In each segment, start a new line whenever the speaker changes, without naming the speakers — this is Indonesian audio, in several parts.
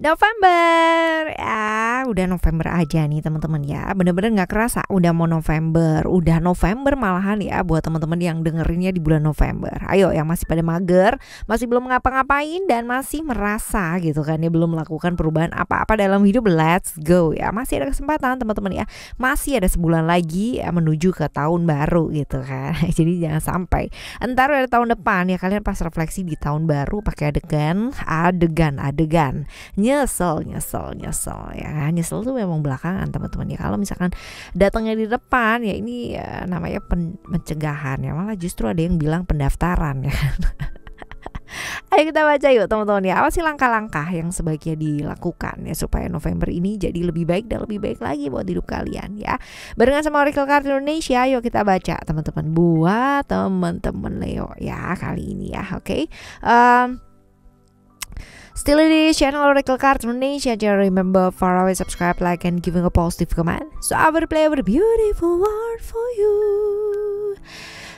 November ya, udah November aja nih teman-teman ya. Bener-bener nggak kerasa udah mau November, udah November malahan ya buat teman-teman yang dengerinnya di bulan November. Ayo yang masih pada mager, masih belum ngapa-ngapain dan masih merasa gitu kan ya belum melakukan perubahan apa-apa dalam hidup, let's go ya. Masih ada kesempatan teman-teman ya. Masih ada sebulan lagi ya, menuju ke tahun baru gitu kan. Jadi jangan sampai entar ada tahun depan ya kalian pas refleksi di tahun baru pakai adegan nyesel ya. Nyesel tuh memang belakangan teman-teman ya. Kalau misalkan datangnya di depan ya ini ya, namanya pencegahan ya, malah justru ada yang bilang pendaftaran ya. Ayo kita baca yuk teman-teman ya, apa sih langkah-langkah yang sebaiknya dilakukan ya supaya November ini jadi lebih baik dan lebih baik lagi buat hidup kalian ya. Barengan sama Oracle Card Indonesia, yuk kita baca teman-teman buat teman-teman Leo ya kali ini ya. Oke. Still di channel Oracle Card Indonesia. Jangan remember far away, subscribe, like, and giving a positive comment. So I will play with a beautiful word for you.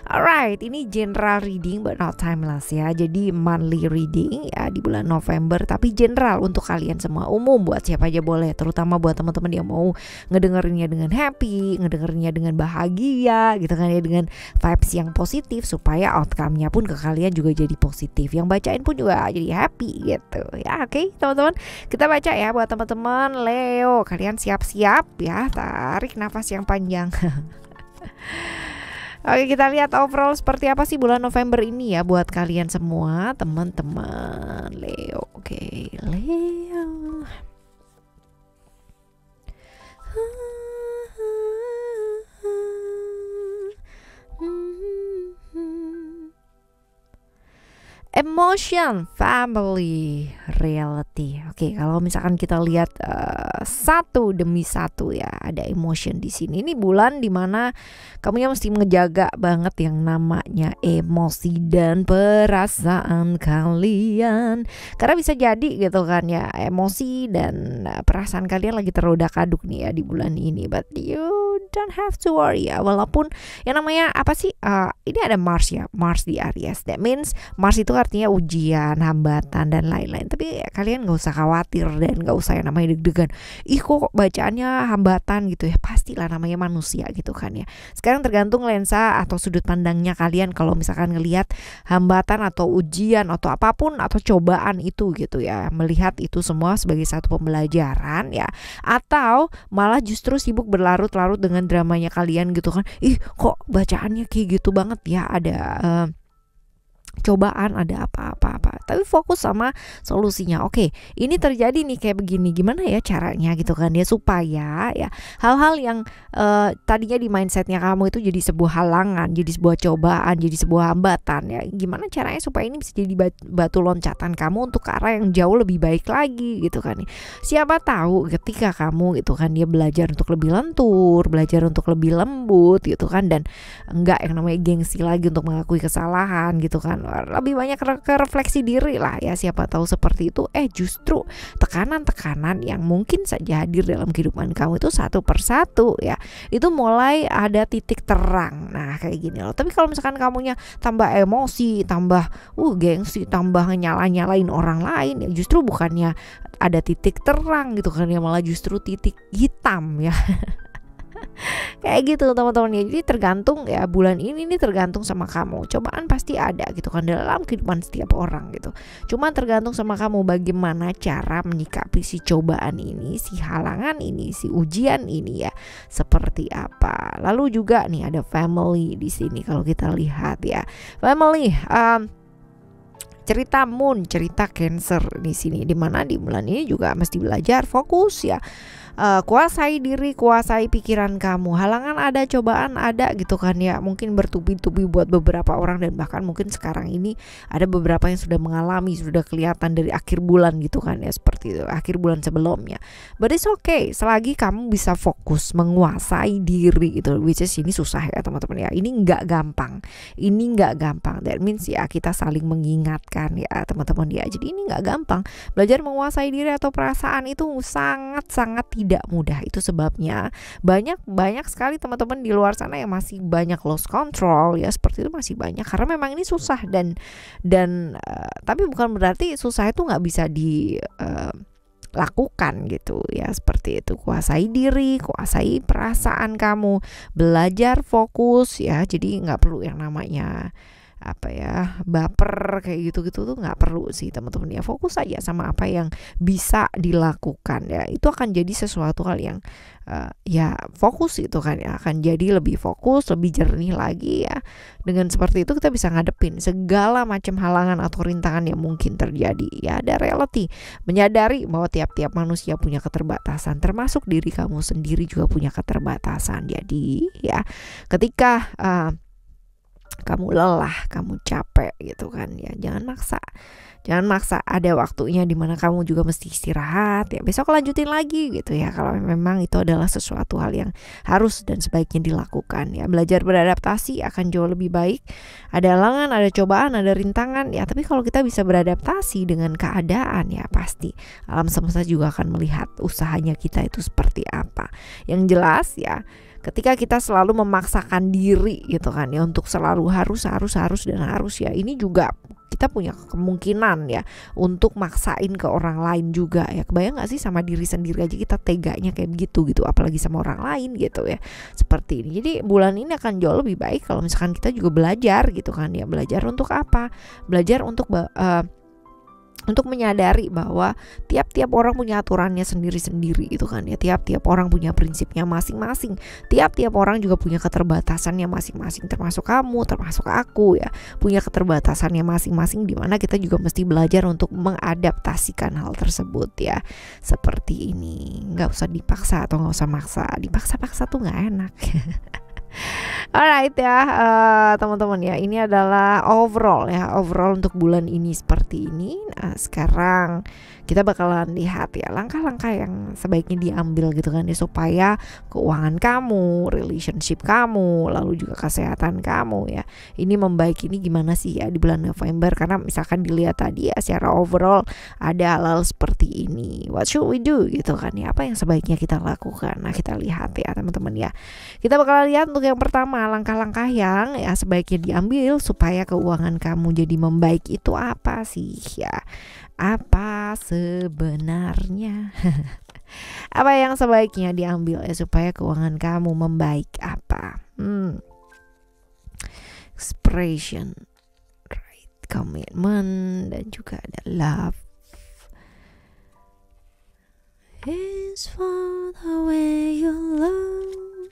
Alright, ini general reading but not timeless ya. Jadi monthly reading ya di bulan November, tapi general untuk kalian semua, umum buat siapa aja boleh. Terutama buat teman-teman yang mau ngedengerinnya dengan happy, ngedengerinnya dengan bahagia gitu kan ya, dengan vibes yang positif supaya outcome-nya pun ke kalian juga jadi positif. Yang bacain pun juga jadi happy gitu ya. Oke, teman-teman, kita baca ya buat teman-teman Leo. Kalian siap-siap ya, tarik nafas yang panjang. Oke, kita lihat overall seperti apa sih bulan November ini ya buat kalian semua teman-teman Leo. Oke, Leo. Emotion, family, reality. Oke, kalau misalkan kita lihat satu demi satu ya, ada emotion di sini. Ini bulan dimana kamu yang mesti menjaga banget yang namanya emosi dan perasaan kalian. Karena bisa jadi gitu kan ya, emosi dan perasaan kalian lagi terodak-aduk nih ya di bulan ini. But you don't have to worry ya. Walaupun yang namanya apa sih? Ini ada Mars ya, Mars di Aries. That means Mars itu artinya ujian, hambatan dan lain-lain. Tapi ya, kalian gak usah khawatir dan gak usah yang namanya deg-degan. Ih kok bacaannya hambatan gitu ya. Pastilah namanya manusia gitu kan ya. Sekarang tergantung lensa atau sudut pandangnya kalian. Kalau misalkan ngelihat hambatan atau ujian atau apapun atau cobaan itu gitu ya, melihat itu semua sebagai satu pembelajaran ya, atau malah justru sibuk berlarut-larut dengan dramanya kalian gitu kan. Ih kok bacaannya kayak gitu banget ya, ada cobaan, ada apa-apa, tapi fokus sama solusinya. Oke, ini terjadi nih kayak begini, gimana ya caranya gitu kan ya, supaya ya hal-hal yang tadinya di mindsetnya kamu itu jadi sebuah halangan, jadi sebuah cobaan, jadi sebuah hambatan ya, gimana caranya supaya ini bisa jadi batu loncatan kamu untuk ke arah yang jauh lebih baik lagi gitu kan ya. Siapa tahu ketika kamu gitu kan dia belajar untuk lebih lentur, belajar untuk lebih lembut gitu kan, dan enggak yang namanya gengsi lagi untuk mengakui kesalahan gitu kan, lebih banyak refleksi diri lah ya, siapa tahu seperti itu justru tekanan-tekanan yang mungkin saja hadir dalam kehidupan kamu itu satu persatu ya, itu mulai ada titik terang. Nah kayak gini loh. Tapi kalau misalkan kamunya tambah emosi, tambah gengsi, tambah nyalain orang lain ya, justru bukannya ada titik terang gitu kan ya, malah justru titik hitam ya. Kayak gitu teman-teman ya. Jadi tergantung ya, bulan ini tergantung sama kamu. Cobaan pasti ada gitu kan dalam kehidupan setiap orang gitu. Cuma tergantung sama kamu bagaimana cara menyikapi si cobaan ini, si halangan ini, si ujian ini ya, seperti apa. Lalu juga nih ada family di sini kalau kita lihat ya. Family cerita Moon, cerita Cancer di sini, dimana di bulan ini juga mesti belajar fokus ya. Kuasai diri, kuasai pikiran kamu. Halangan ada, cobaan ada gitu kan ya, mungkin bertubi-tubi buat beberapa orang, dan bahkan mungkin sekarang ini ada beberapa yang sudah mengalami, sudah kelihatan dari akhir bulan gitu kan ya, seperti itu, akhir bulan sebelumnya. But it's okay, selagi kamu bisa fokus menguasai diri gitu, which is ini susah ya teman-teman ya, ini nggak gampang, that means ya kita saling mengingatkan ya teman-teman ya. Jadi ini nggak gampang, belajar menguasai diri atau perasaan itu sangat-sangat tidak mudah. Itu sebabnya banyak sekali teman-teman di luar sana yang masih banyak lost control ya, seperti itu masih banyak, karena memang ini susah dan tapi bukan berarti susah itu nggak bisa lakukan gitu ya, seperti itu. Kuasai diri, kuasai perasaan kamu, belajar fokus ya. Jadi nggak perlu yang namanya apa ya, baper kayak gitu-gitu tuh nggak perlu sih teman-teman ya. Fokus aja sama apa yang bisa dilakukan ya, itu akan jadi sesuatu hal yang ya fokus itu kan ya, akan jadi lebih fokus, lebih jernih lagi ya. Dengan seperti itu kita bisa ngadepin segala macam halangan atau rintangan yang mungkin terjadi ya. Ada reality, menyadari bahwa tiap-tiap manusia punya keterbatasan, termasuk diri kamu sendiri juga punya keterbatasan. Jadi ya ketika kamu lelah, kamu capek gitu kan ya, jangan maksa, ada waktunya dimana kamu juga mesti istirahat ya, besok lanjutin lagi gitu ya, kalau memang itu adalah sesuatu hal yang harus dan sebaiknya dilakukan ya. Belajar beradaptasi akan jauh lebih baik. Ada halangan, ada cobaan, ada rintangan ya, tapi kalau kita bisa beradaptasi dengan keadaan ya, pasti alam semesta juga akan melihat usahanya kita itu seperti apa. Yang jelas ya, ketika kita selalu memaksakan diri gitu kan ya, untuk selalu harus dan harus ya, ini juga kita punya kemungkinan ya untuk maksain ke orang lain juga ya. Kebayang gak sih, sama diri sendiri aja kita teganya kayak begitu gitu, apalagi sama orang lain gitu ya, seperti ini. Jadi bulan ini akan jauh lebih baik kalau misalkan kita juga belajar gitu kan ya. Belajar untuk apa? Belajar untuk menyadari bahwa tiap-tiap orang punya aturannya sendiri-sendiri gitu kan ya. Tiap-tiap orang punya prinsipnya masing-masing. Tiap-tiap orang juga punya keterbatasannya masing-masing, termasuk kamu, termasuk aku ya. Punya keterbatasannya masing-masing, dimana kita juga mesti belajar untuk mengadaptasikan hal tersebut ya. Seperti ini, nggak usah dipaksa atau nggak usah maksa. Dipaksa-paksa tuh nggak enak. Alright ya teman-teman ya, ini adalah overall untuk bulan ini seperti ini. Nah sekarang kita bakalan lihat ya langkah-langkah yang sebaiknya diambil gitu kan ya, supaya keuangan kamu, relationship kamu, lalu juga kesehatan kamu ya, ini membaik. Ini gimana sih ya di bulan November, karena misalkan dilihat tadi ya secara overall ada hal-hal seperti ini. What should we do gitu kan ya, apa yang sebaiknya kita lakukan. Nah kita lihat ya teman-teman ya, kita bakalan lihat untuk yang pertama, langkah-langkah yang ya sebaiknya diambil supaya keuangan kamu jadi membaik itu apa sih ya. Apa sebenarnya apa yang sebaiknya diambil ya supaya keuangan kamu membaik apa? Expression, right, commitment, dan juga ada love. It's for the way you love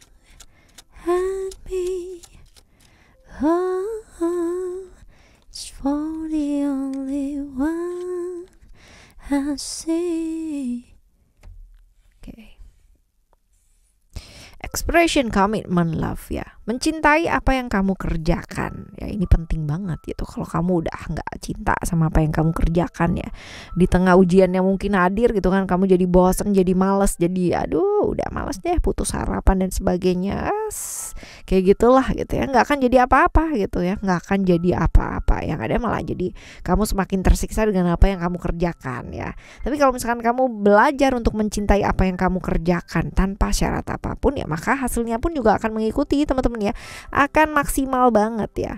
and me. Oh, it's for the only one I see. Okay. Expression, commitment, love ya. Mencintai apa yang kamu kerjakan ya, ini penting banget gitu. Kalau kamu udah nggak cinta sama apa yang kamu kerjakan ya, di tengah ujian yang mungkin hadir gitu kan, kamu jadi bosen, jadi males, jadi aduh udah males deh, putus harapan dan sebagainya, kayak gitulah gitu ya, nggak akan jadi apa-apa gitu ya, nggak akan jadi apa-apa. Yang ada malah jadi kamu semakin tersiksa dengan apa yang kamu kerjakan ya. Tapi kalau misalkan kamu belajar untuk mencintai apa yang kamu kerjakan tanpa syarat apapun ya, maka hasilnya pun juga akan mengikuti teman-teman ya, akan maksimal banget ya.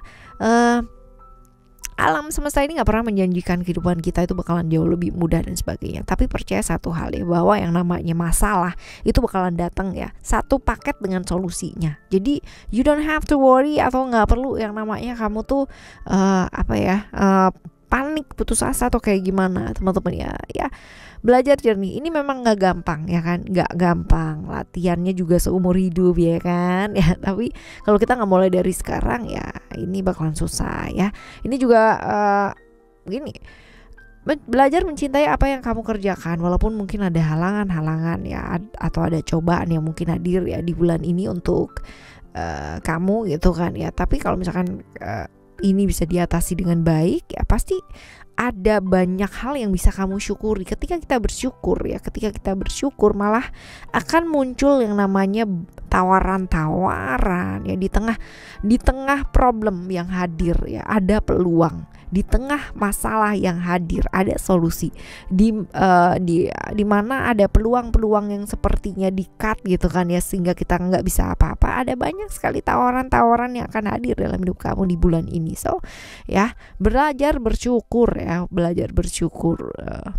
Alam semesta ini gak pernah menjanjikan kehidupan kita itu bakalan jauh lebih mudah dan sebagainya. Tapi percaya satu hal ya, bahwa yang namanya masalah itu bakalan datang ya satu paket dengan solusinya. Jadi you don't have to worry, atau gak perlu yang namanya kamu tuh panik, putus asa atau kayak gimana teman-teman ya. Belajar jernih ini memang gak gampang ya kan, gak gampang, latihannya juga seumur hidup ya kan ya. Tapi kalau kita gak mulai dari sekarang ya, ini bakalan susah ya. Ini juga begini, belajar mencintai apa yang kamu kerjakan, walaupun mungkin ada halangan-halangan ya, atau ada cobaan yang mungkin hadir ya di bulan ini untuk kamu gitu kan ya. Tapi kalau misalkan ini bisa diatasi dengan baik ya, pasti ada banyak hal yang bisa kamu syukuri. Ketika kita bersyukur malah akan muncul yang namanya tawaran-tawaran ya, di tengah problem yang hadir ya, ada peluang. Di tengah masalah yang hadir ada solusi. Di mana ada peluang-peluang yang sepertinya di-cut gitu kan ya, sehingga kita nggak bisa apa-apa. Ada banyak sekali tawaran-tawaran yang akan hadir dalam hidup kamu di bulan ini. So ya, belajar bersyukur ya. ya, belajar bersyukur,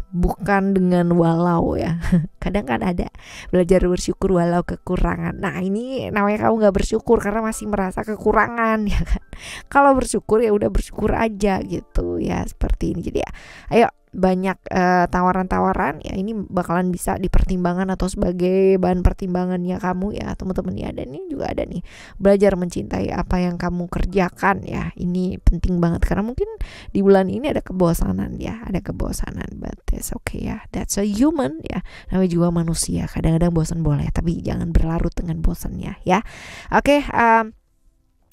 bukan dengan walau ya. Kadang kan ada belajar bersyukur walau kekurangan. Nah ini namanya kamu nggak bersyukur karena masih merasa kekurangan ya kan. Kalau bersyukur ya udah bersyukur aja gitu ya, seperti ini. Jadi ya ayo, banyak tawaran-tawaran ya, ini bakalan bisa dipertimbangkan atau sebagai bahan pertimbangannya kamu ya teman-teman ya. Dan ini juga ada nih, belajar mencintai apa yang kamu kerjakan ya, ini penting banget karena mungkin di bulan ini ada kebosanan ya, ada kebosanan, but that's okay ya, that's a human ya, namanya juga manusia, kadang-kadang bosan boleh tapi jangan berlarut dengan bosannya ya. Oke,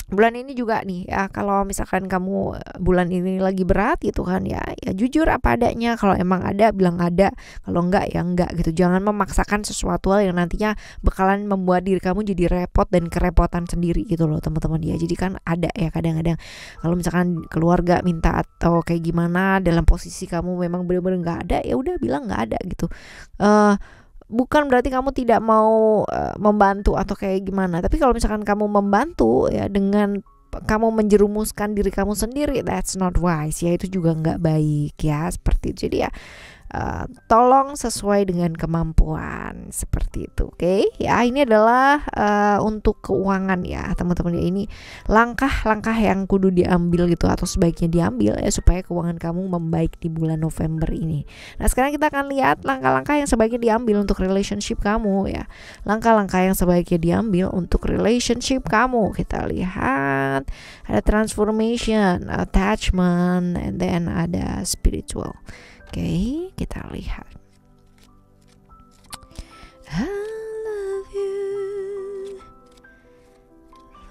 bulan ini juga nih ya, kalau misalkan kamu bulan ini lagi berat gitu kan ya, ya jujur apa adanya. Kalau emang ada bilang ada, kalau enggak ya enggak gitu. Jangan memaksakan sesuatu hal yang nantinya bakalan membuat diri kamu jadi repot dan kerepotan sendiri gitu loh teman-teman ya. Jadi kan ada ya kadang-kadang kalau misalkan keluarga minta atau kayak gimana dalam posisi kamu memang benar-benar nggak ada, ya udah bilang nggak ada gitu. Bukan berarti kamu tidak mau membantu atau kayak gimana, tapi kalau misalkan kamu membantu ya dengan kamu menjerumuskan diri kamu sendiri, that's not wise ya, itu juga nggak baik ya, seperti itu. Jadi ya tolong sesuai dengan kemampuan, seperti itu. Oke ya, ini adalah untuk keuangan ya teman-teman ya. Ini langkah-langkah yang kudu diambil gitu atau sebaiknya diambil ya supaya keuangan kamu membaik di bulan November ini. Nah sekarang kita akan lihat langkah-langkah yang sebaiknya diambil untuk relationship kamu ya. Langkah-langkah yang sebaiknya diambil untuk relationship kamu, kita lihat ada transformation, attachment, and then ada spiritual. Oke, kita lihat. I love you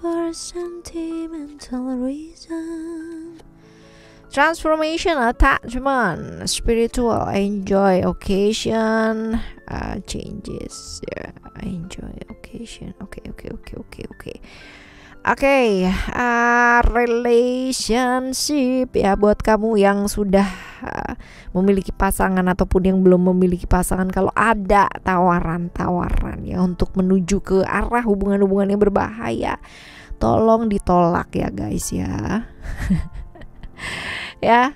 for sentimental reason. Transformation, attachment, spiritual, enjoy occasion, changes, yeah, enjoy occasion. Oke. Relationship ya, buat kamu yang sudah memiliki pasangan ataupun yang belum memiliki pasangan, kalau ada tawaran-tawaran ya untuk menuju ke arah hubungan-hubungan yang berbahaya, tolong ditolak ya guys ya. Ya,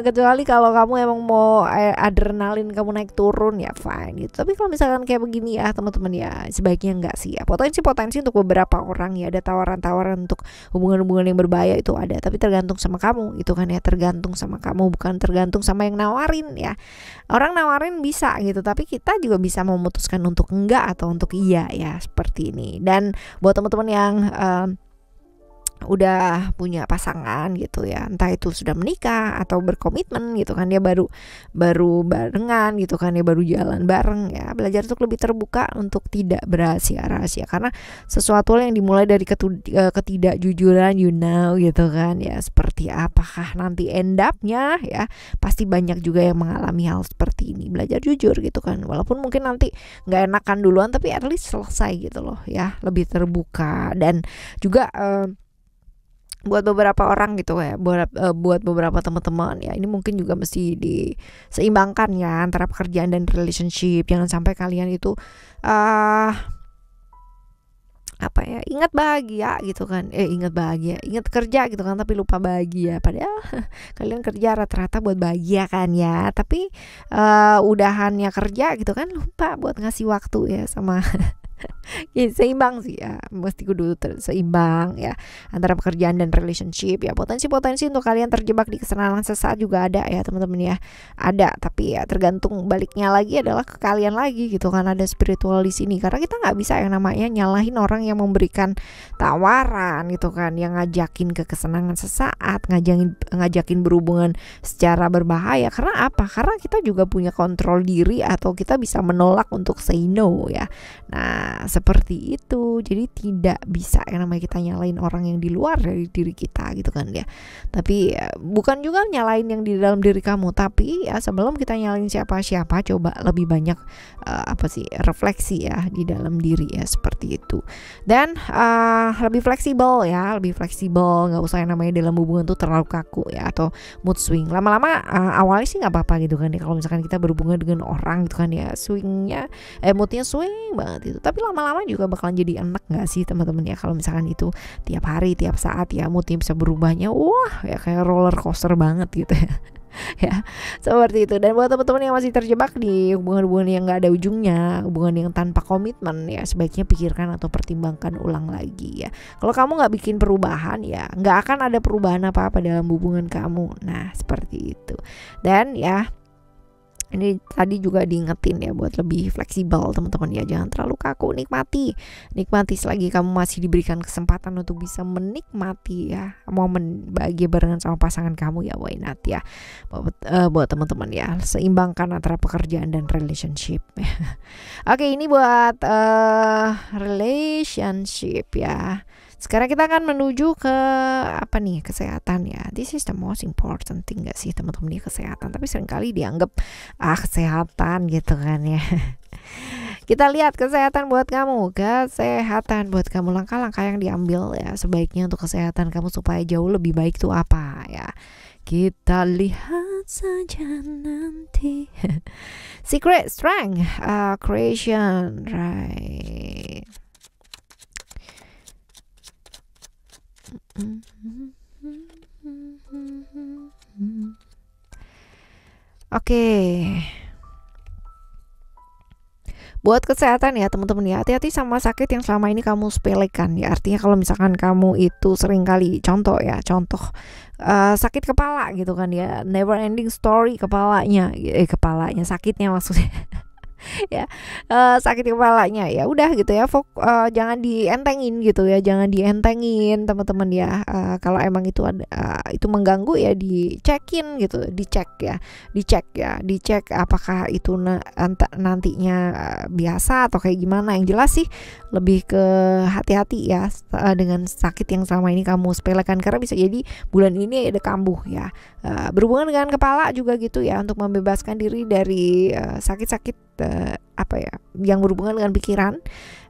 kecuali kalau kamu emang mau adrenalin kamu naik turun ya fine gitu. Tapi kalau misalkan kayak begini ya teman-teman ya, sebaiknya enggak sih ya. Potensi untuk beberapa orang ya, ada tawaran-tawaran untuk hubungan-hubungan yang berbahaya itu ada, tapi tergantung sama kamu itu kan ya, tergantung sama kamu, bukan tergantung sama yang nawarin ya. Orang nawarin bisa gitu, tapi kita juga bisa memutuskan untuk enggak atau untuk iya ya, seperti ini. Dan buat teman-teman yang udah punya pasangan gitu ya, entah itu sudah menikah atau berkomitmen gitu kan, dia baru barengan gitu kan, dia baru jalan bareng ya, belajar untuk lebih terbuka untuk tidak berasia-rasia, karena sesuatu yang dimulai dari ketidakjujuran gitu kan ya, seperti apakah nanti end up-nya ya, pasti banyak juga yang mengalami hal seperti ini. Belajar jujur gitu kan, walaupun mungkin nanti nggak enakan duluan, tapi at least selesai gitu loh ya, lebih terbuka. Dan juga buat beberapa orang gitu ya, buat beberapa teman-teman ya, ini mungkin juga mesti diseimbangkan ya antara pekerjaan dan relationship. Jangan sampai kalian itu ingat bahagia gitu kan, ingat kerja gitu kan, tapi lupa bahagia. Padahal kalian kerja rata-rata buat bahagia kan ya, tapi udahannya kerja gitu kan, lupa buat ngasih waktu ya sama ya, seimbang sih ya, mesti kudu seimbang ya antara pekerjaan dan relationship ya. Potensi untuk kalian terjebak di kesenangan sesaat juga ada ya teman-teman ya, ada, tapi ya tergantung baliknya lagi adalah ke kalian lagi gitu kan. Ada spiritual di sini, karena kita nggak bisa yang namanya nyalahin orang yang memberikan tawaran gitu kan, yang ngajakin ke kesenangan sesaat, ngajakin berhubungan secara berbahaya. Karena apa? Karena kita juga punya kontrol diri atau kita bisa menolak untuk say no ya. Nah seperti itu, jadi tidak bisa yang namanya kita nyalain orang yang di luar dari diri kita gitu kan ya. Tapi ya, bukan juga nyalain yang di dalam diri kamu, tapi ya sebelum kita nyalain siapa-siapa, coba lebih banyak refleksi ya di dalam diri ya, seperti itu. Dan lebih fleksibel ya, nggak usah yang namanya dalam hubungan tuh terlalu kaku ya, atau mood swing. Lama-lama awalnya sih nggak apa-apa gitu kan ya, kalau misalkan kita berhubungan dengan orang gitu kan ya, moodnya swing banget itu. Tapi lama-lama juga bakalan jadi enak gak sih teman-teman ya, kalau misalkan itu tiap hari tiap saat ya moodnya bisa berubahnya, wah ya kayak roller coaster banget gitu ya. Ya, seperti itu. Dan buat teman-teman yang masih terjebak di hubungan-hubungan yang nggak ada ujungnya, hubungan yang tanpa komitmen, ya sebaiknya pikirkan atau pertimbangkan ulang lagi ya. Kalau kamu nggak bikin perubahan, ya nggak akan ada perubahan apa-apa dalam hubungan kamu. Nah, seperti itu. Dan ya, ini tadi juga diingetin ya buat lebih fleksibel teman-teman ya, jangan terlalu kaku, nikmati selagi kamu masih diberikan kesempatan untuk bisa menikmati ya momen bahagia barengan sama pasangan kamu, ya why not ya, buat teman-teman ya, seimbangkan antara pekerjaan dan relationship. Oke, ini buat relationship ya. Sekarang kita akan menuju ke apa nih, kesehatan ya. This is the most important thing gak sih teman-teman, ya kesehatan. Tapi seringkali dianggap kesehatan gitu kan ya. Kita lihat kesehatan buat kamu, langkah-langkah yang diambil ya sebaiknya untuk kesehatan kamu supaya jauh lebih baik tuh apa ya. Kita lihat saja nanti. Secret strength creation, right? Oke. Buat kesehatan ya teman-teman ya, hati-hati sama sakit yang selama ini kamu sepelekan ya. Artinya kalau misalkan kamu itu sering kali, contoh sakit kepala gitu kan ya, never ending story kepalanya sakitnya maksudnya. Ya, sakit kepalanya, ya udah gitu ya, jangan dientengin gitu ya, teman-teman ya. Kalau emang itu ada itu mengganggu ya dicekin gitu, dicek apakah itu nantinya biasa atau kayak gimana. Yang jelas sih lebih ke hati-hati ya dengan sakit yang selama ini kamu sepelekan, karena bisa jadi bulan ini ada kambuh ya. Berhubungan dengan kepala juga gitu ya, untuk membebaskan diri dari sakit-sakit yang berhubungan dengan pikiran.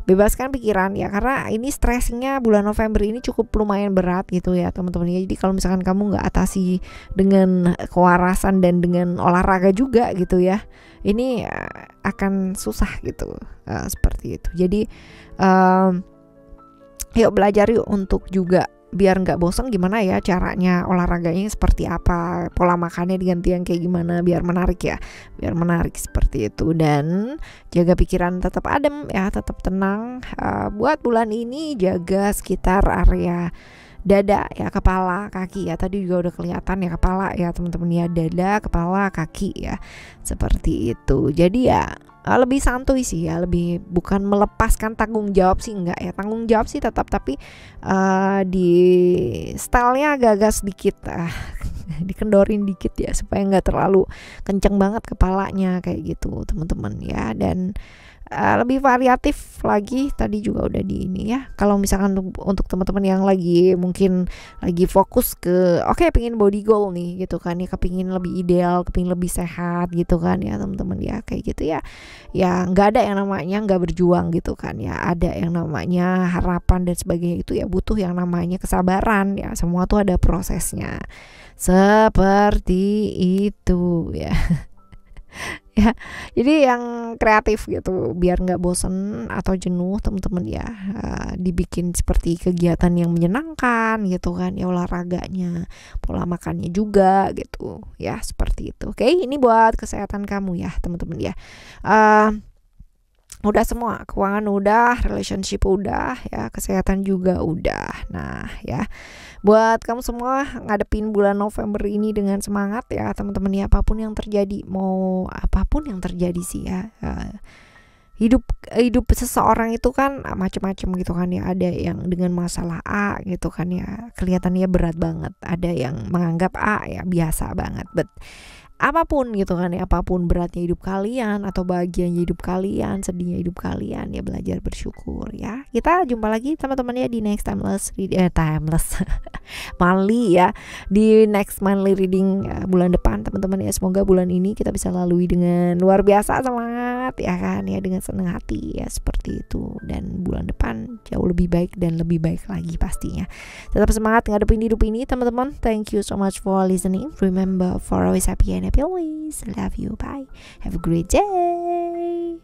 Bebaskan pikiran ya, karena ini stresnya bulan November ini cukup lumayan berat gitu ya teman-teman ya. Jadi kalau misalkan kamu nggak atasi dengan kewarasan dan dengan olahraga juga gitu ya, ini akan susah gitu, seperti itu. Jadi yuk belajar yuk untuk juga biar nggak bosan, gimana ya caranya olahraganya seperti apa, pola makannya diganti yang kayak gimana biar menarik seperti itu. Dan jaga pikiran tetap adem ya, tetap tenang. Buat bulan ini jaga sekitar area dada ya, kepala, kaki ya. Tadi juga udah kelihatan ya kepala ya teman-teman ya, dada, kepala, kaki ya, seperti itu. Jadi ya lebih santuy sih ya, lebih bukan melepaskan tanggung jawab sih, enggak ya, tanggung jawab sih tetap, tapi di stylenya agak-agak sedikit dikendorin dikit ya, supaya nggak terlalu kenceng banget kepalanya kayak gitu teman-teman ya. Dan lebih variatif lagi, tadi juga udah di ini ya. Kalau misalkan untuk teman-teman yang mungkin lagi fokus ke pengen body goal nih gitu kan ya, kepingin lebih ideal, kepingin lebih sehat gitu kan ya teman-teman ya, kayak gitu ya. Ya nggak ada yang namanya nggak berjuang gitu kan ya, ada yang namanya harapan dan sebagainya. Itu ya butuh yang namanya kesabaran ya, semua tuh ada prosesnya, seperti itu ya. Ya, jadi yang kreatif gitu biar nggak bosen atau jenuh teman-teman ya, dibikin seperti kegiatan yang menyenangkan gitu kan ya, olahraganya, pola makannya juga gitu ya, seperti itu. Oke, ini buat kesehatan kamu ya teman-teman ya. Udah semua, keuangan udah, relationship udah ya, kesehatan juga udah. Nah ya, buat kamu semua ngadepin bulan November ini dengan semangat ya teman-teman ya. Apapun yang terjadi, mau apapun yang terjadi sih ya, hidup seseorang itu kan macam-macam gitu kan ya. Ada yang dengan masalah A gitu kan ya, kelihatannya berat banget. Ada yang menganggap A ya biasa banget. But apapun gitu kan ya, apapun beratnya hidup kalian atau bahagianya hidup kalian, sedihnya hidup kalian, ya belajar bersyukur ya. Kita jumpa lagi teman-teman ya di next timeless monthly ya, di next monthly reading bulan depan teman-teman ya. Semoga bulan ini kita bisa lalui dengan luar biasa semangat ya kan ya, dengan senang hati ya, seperti itu. Dan bulan depan jauh lebih baik dan lebih baik lagi pastinya. Tetap semangat ngadepin hidup ini teman-teman. Thank you so much for listening. Remember, for always happy and happy always. Love you. Bye. Have a great day.